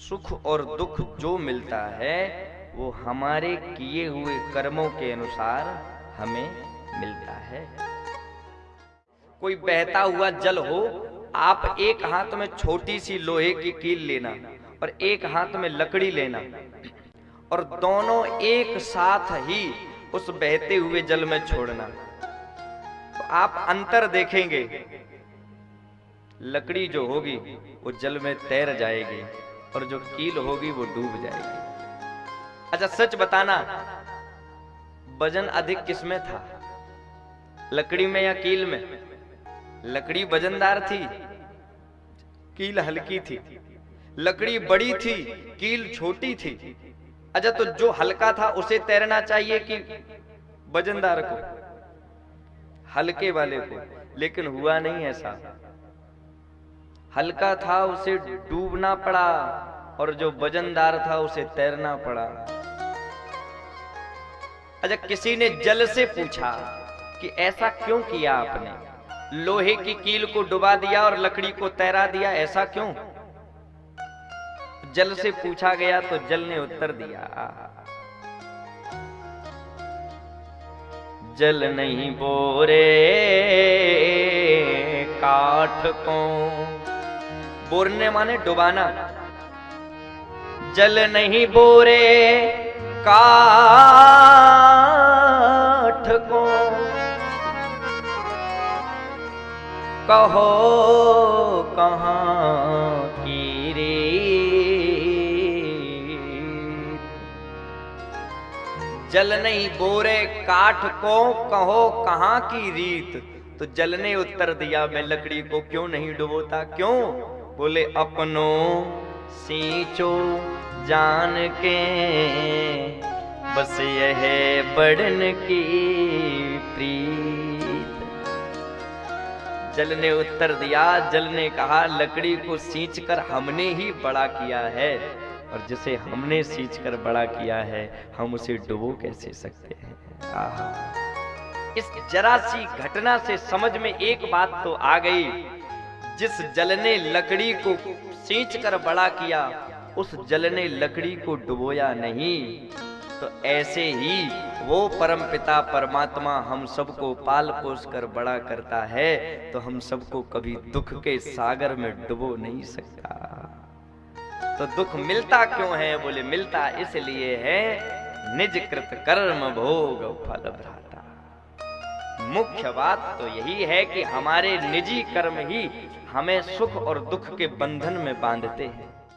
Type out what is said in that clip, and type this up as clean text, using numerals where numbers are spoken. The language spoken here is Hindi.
सुख और दुख जो मिलता है वो हमारे किए हुए कर्मों के अनुसार हमें मिलता है। कोई बहता हुआ जल हो, आप एक हाथ में छोटी सी लोहे की कील लेना और एक हाथ में लकड़ी लेना और दोनों एक साथ ही उस बहते हुए जल में छोड़ना, तो आप अंतर देखेंगे। लकड़ी जो होगी वो जल में तैर जाएगी और जो कील होगी वो डूब जाएगी। अच्छा सच बताना, वजन अधिक किसमें था, लकड़ी में या कील में? लकड़ी वजनदार थी, कील हल्की थी। लकड़ी बड़ी थी, कील छोटी थी। अच्छा तो जो हल्का था उसे तैरना चाहिए कि वजनदार को, हल्के वाले को? लेकिन हुआ नहीं ऐसा। हल्का था उसे डूबना पड़ा और जो वजनदार था उसे तैरना पड़ा। अच्छा किसी ने जल से पूछा कि ऐसा क्यों किया आपने, लोहे की कील को डुबा दिया और लकड़ी को तैरा दिया, ऐसा क्यों? जल से पूछा गया तो जल ने उत्तर दिया, जल नहीं बोरे काठ को, बोरने माने डुबाना, जल नहीं बोरे काठ को, कहो कहाँ की रीत। जल नहीं बोरे काठ को, कहो कहाँ की रीत। तो जल ने उत्तर दिया, मैं लकड़ी को क्यों नहीं डुबोता? क्यों? बोले अपनों सींचो जान के, बस यह बढ़न की प्रीत। जल ने उत्तर दिया, जल ने कहा लकड़ी को सींचकर हमने ही बड़ा किया है, और जिसे हमने सींचकर बड़ा किया है हम उसे डुबो कैसे सकते हैं। आहा, इस जरा सी घटना से समझ में एक बात तो आ गई, जिस जल ने लकड़ी को सींचकर बड़ा किया उस जल ने लकड़ी को डुबोया नहीं। तो ऐसे ही वो परमपिता परमात्मा हम सबको पाल पोस कर बड़ा करता है, तो हम सबको कभी दुख के सागर में डुबो नहीं सकता। तो दुख मिलता क्यों है? बोले मिलता इसलिए है निज कृत कर्म भोग फल भ्राता। मुख्य बात तो यही है कि हमारे निजी कर्म ही हमें सुख और दुख के बंधन में बांधते हैं।